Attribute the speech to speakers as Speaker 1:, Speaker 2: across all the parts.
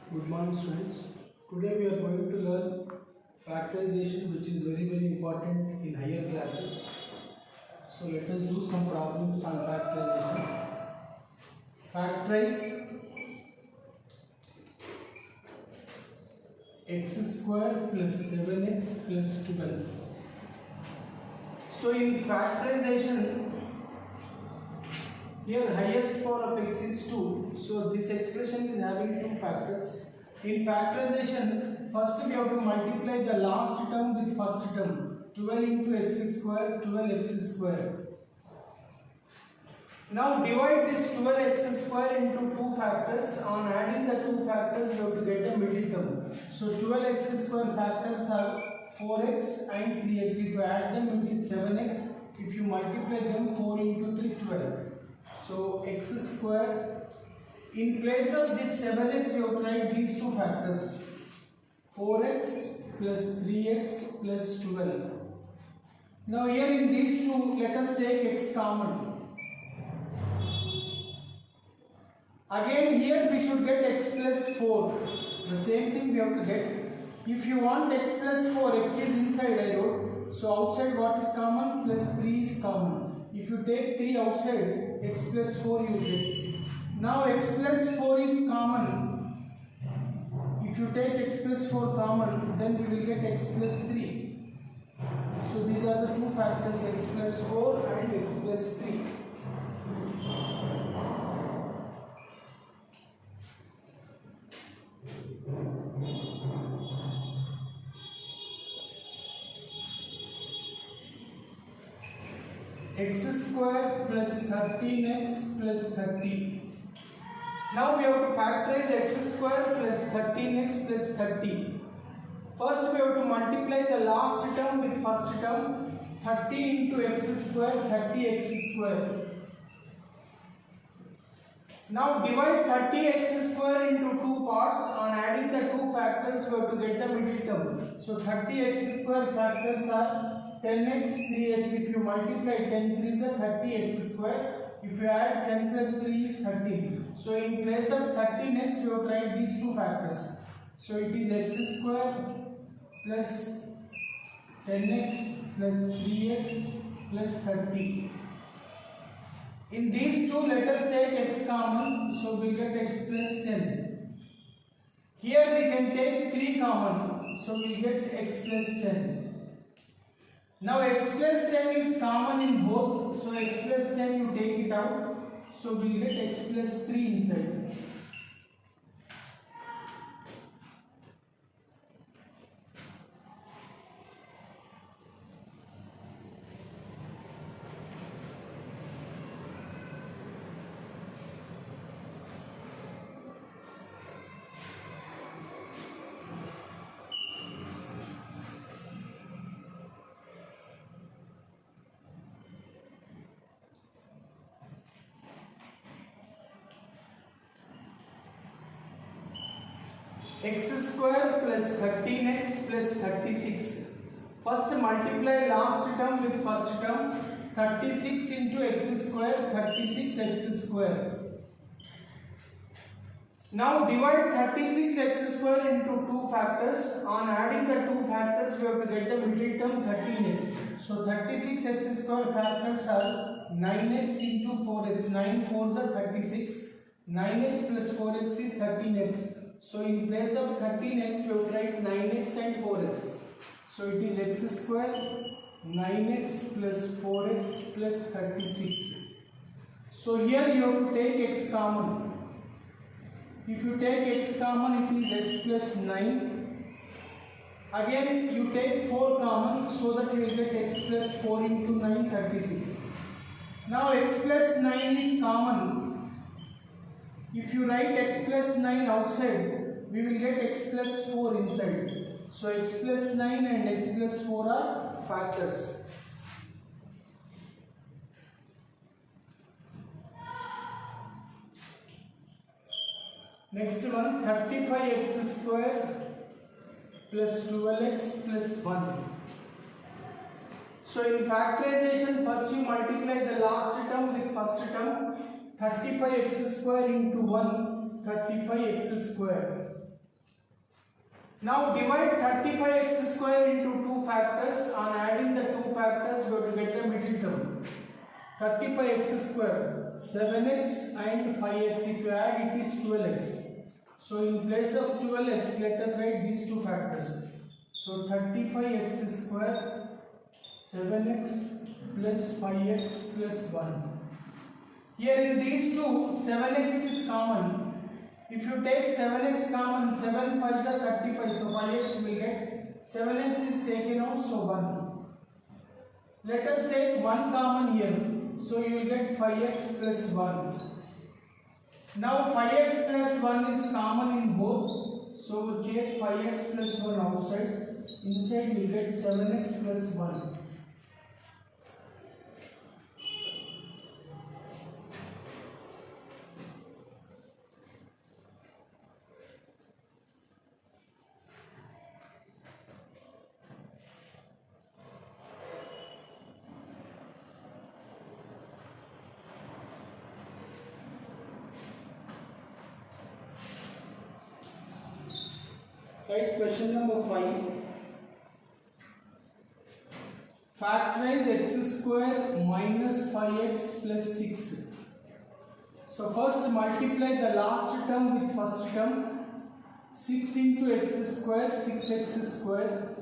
Speaker 1: Good morning, students. Today we are going to learn factorization, which is very important in higher classes. So let us do some problems on factorization. Factorize x square plus 7x plus 12. So in factorization, here highest power of x is 2. So this expression is having two factors. In factorization, first we have to multiply the last term with first term. 12 into x square, 12x square. Now divide this 12x square into two factors. On adding the two factors, we have to get a middle term. So 12x square factors are 4x and 3x. If you add them, it is 7x. If you multiply them, 4 into 3, 12. So x square, in place of this 7x, we have to write these two factors, 4x plus 3x plus 12. Now here in these two, let us take x common. Again here we should get x plus 4. The same thing we have to get. If you want x plus 4, x is inside I wrote. So outside what is common? Plus 3 is common. If you take 3 outside, x plus 4 you get. Now x plus 4 is common. If you take x plus 4 common, then we will get x plus 3. So these are the two factors, x plus 4 and x plus 3. X square plus 13x plus 30. Now we have to factorize x square plus 13x plus 30. First we have to multiply the last term with first term. 30 into x square, 30x square. Now divide 30x square into two parts. On adding the two factors, we have to get the middle term. So 30x square factors are 10x, 3x. If you multiply 10 3 is 30x square. If you add 10 plus 3 is 13. So in place of 13x, we have to write these two factors. So it is x square plus 10x plus 3x plus 30. In these two, let us take x common. So we get x plus 10. Here we can take 3 common. So we get x plus 10. Now x plus 10 is common in both, so x plus 10 you take it out, so we get x plus 3 inside. X square plus 13x plus 36. First multiply last term with first term. 36 into x square, 36x square. Now divide 36x square into two factors. On adding the two factors, we have to get the middle term 13x. So 36x square factors are 9x into 4x. 9 4s are 36. 9x plus 4x is 13x. So in place of 13x, we will write 9x and 4x. So it is x square, 9x plus 4x plus 36. So here you have to take x common. If you take x common, it is x plus 9. Again you take 4 common, so that you will get x plus 4 into 9, 36. Now x plus 9 is common. If you write x plus 9 outside, we will get x plus 4 inside. So x plus 9 and x plus 4 are factors. Next one, 35x square plus 12x plus 1. So in factorization, first you multiply the last term with first term. 35x square into 1, 35x square. Now divide 35x square into two factors. On adding the two factors, we have to get the middle term. 35x square, 7x and 5x. If you add, it is 12x. So in place of 12x, let us write these two factors. So 35x square, 7x plus 5x plus 1. Here in these two, 7x is common. If you take 7x common, 7 5s are 35, so 5x will get, 7x is taken out, so 1. Let us take 1 common here, so you will get 5x plus 1. Now 5x plus 1 is common in both, so we take 5x plus 1 outside, inside you will get 7x plus 1. Right, question number 5. Factorize x square minus 5x plus 6. So first multiply the last term with first term. 6 into x square, 6x square.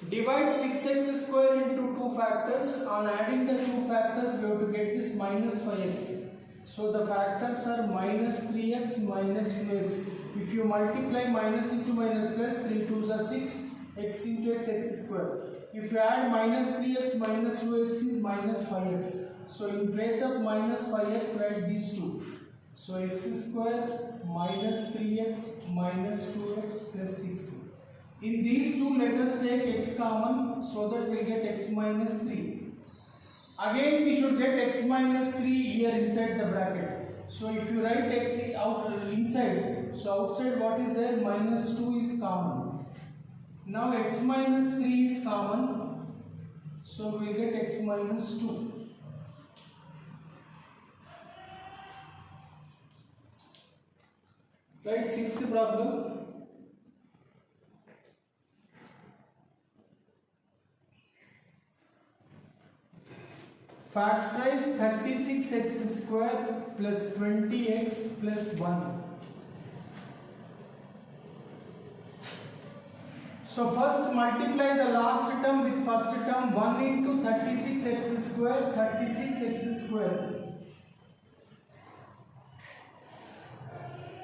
Speaker 1: Divide 6x square into two factors. On adding the two factors, we have to get this minus 5x. So the factors are minus 3x minus 2x. If you multiply minus into minus plus, 3 2s are 6, x into x square. If you add minus 3x minus 2x is minus 5x. So in place of minus 5x, write these two. So x square minus 3x minus 2x plus 6. In these two, let us take x common, so that we get x minus 3. Again we should get x minus 3 here inside the bracket. So if you write x out inside, so outside what is there? Minus 2 is common. Now x minus 3 is common, so we get x minus 2. Right, sixth problem. Factorize 36x square plus 20x plus 1. So first multiply the last term with first term. 1 into 36x square, 36x square.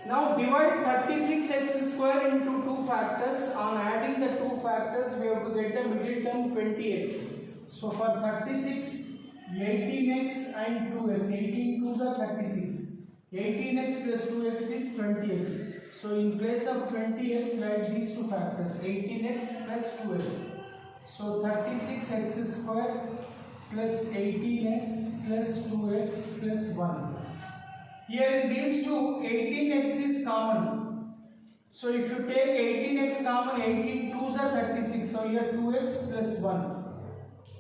Speaker 1: Now divide 36x square into two factors. On adding the two factors, we have to get the middle term 20x. So for 36, 18x and 2x. 18 2s are 36. 18x plus 2x is 20x. So in place of 20x, write these two factors. 18x plus 2x. So 36x square plus 18x plus 2x plus 1. Here in these two, 18x is common. So if you take 18x common, 18 2s are 36. So here 2x plus 1.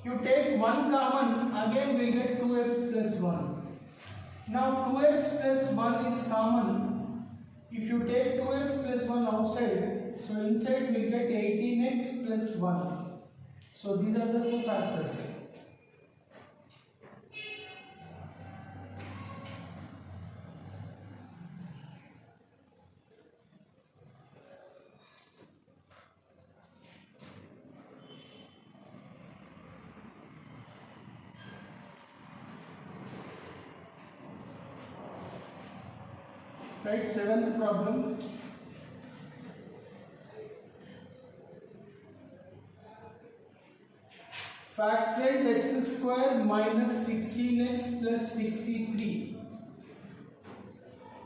Speaker 1: You take 1 common, again we get 2x plus 1. Now 2x plus 1 is common. If you take 2x plus 1 outside, so inside we get 18x plus 1. So these are the two factors. Right, seventh problem. Factorize x square minus 16x plus 63.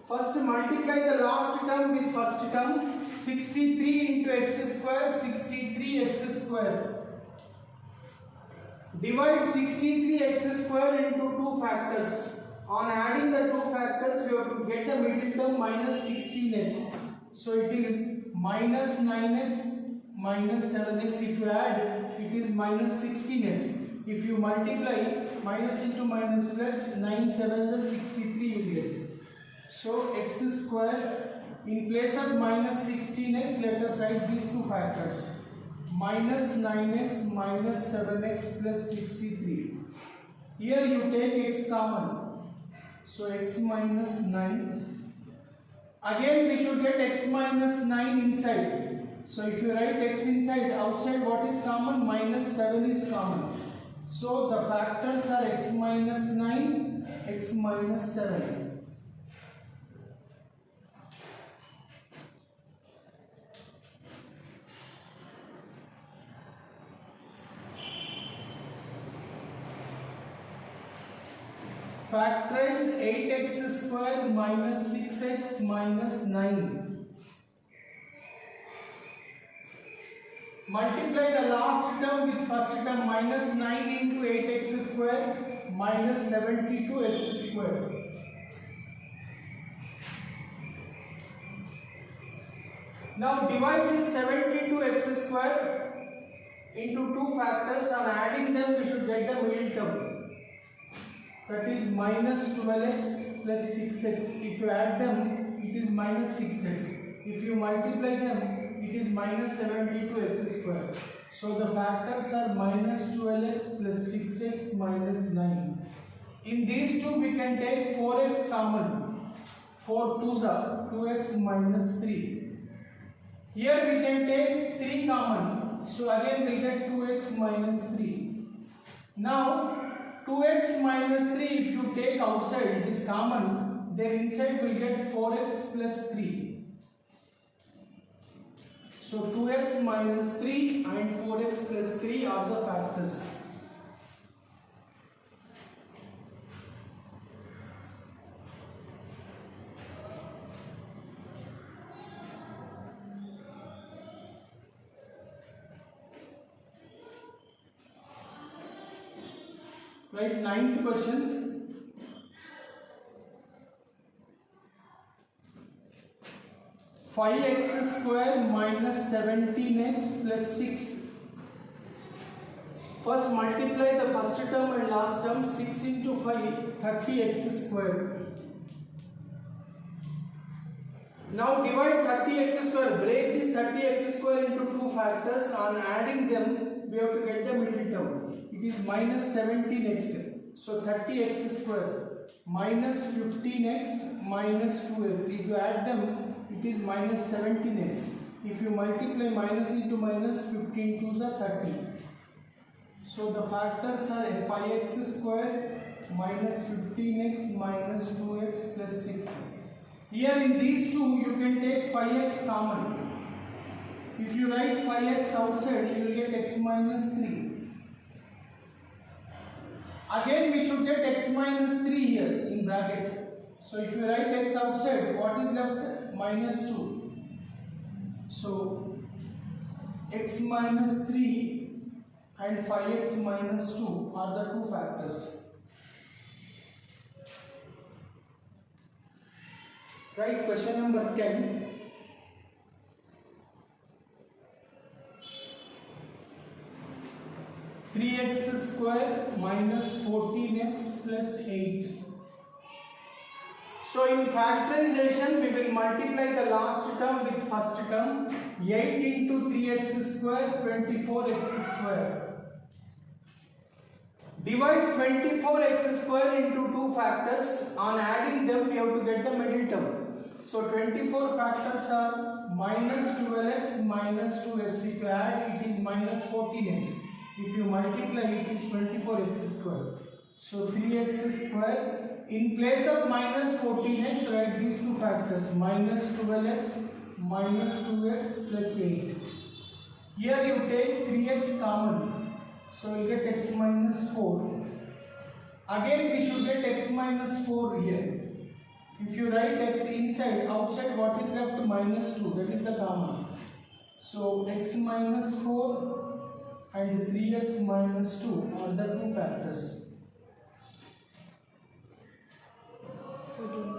Speaker 1: First multiply the last term with first term. 63 into x square, 63x square. Divide 63x square into two factors. On adding the two factors, we have to get the middle term minus 16x. So it is minus 9x minus 7x. If you add, it is minus 16x. If you multiply minus into minus plus, 9 7 is 63 you get. So x square in place of minus 16x, let us write these two factors. Minus 9x minus 7x plus 63. Here you take x common. So x minus 9. Again we should get x minus 9 inside. So if you write x inside, outside what is common? Minus 7 is common. So the factors are x minus 9, x minus 7. Factorize 8x square minus 6x minus 9. Multiply the last term with first term. Minus 9 into 8x square minus 72x square. Now divide this 72x square into two factors. On adding them we should get the middle term. That is minus 12x plus 6x. If you add them, it is minus 6x. If you multiply them, it is minus 72x square. So the factors are minus 12x plus 6x minus 9. In these two, we can take 4x common. 4 2s are 2x minus 3. Here we can take 3 common. So again we get 2x minus 3. Now 2x minus 3, if you take outside, it is common, then inside we get 4x plus 3. So 2x minus 3 and 4x plus 3 are the factors. Right, 9th question. Five x square minus 17x plus 6. First multiply the first term and last term. 6 into 5, 30x square. Now divide 30x square. Break this 30x square into two factors. On adding them, we have to get the middle term. It is minus 17x. So 30x square minus 15x minus 2x. If you add them, it is minus 17x. If you multiply minus into minus, 15 2s are 30. So the factors are 5x square minus 15x minus 2x plus 6. Here in these two, you can take 5x common. If you write 5x outside, you will get x minus 3. Again we should get x minus 3 here in bracket. So if you write x outside, what is left? Minus 2. So x minus 3 and 5x minus 2 are the two factors. Right, question number 10. Three x square minus 14x plus 8. So in factorization, we will multiply the last term with first term. 8 into 3x square, 24x square. Divide 24x square into two factors. On adding them, we have to get the middle term. So 24 factors are minus 12x minus 2x. If you add, it is minus 14x. If you multiply, it is 24x square. So 3x square. In place of minus 14x, write these two factors. Minus 12x minus 2x plus 8. Here you take 3x common. So you get x minus 4. Again we should get x minus 4 here. If you write x inside, outside what is left? Minus 2. That is the common. So x minus 4 and 3x minus 2 are the two factors. 14.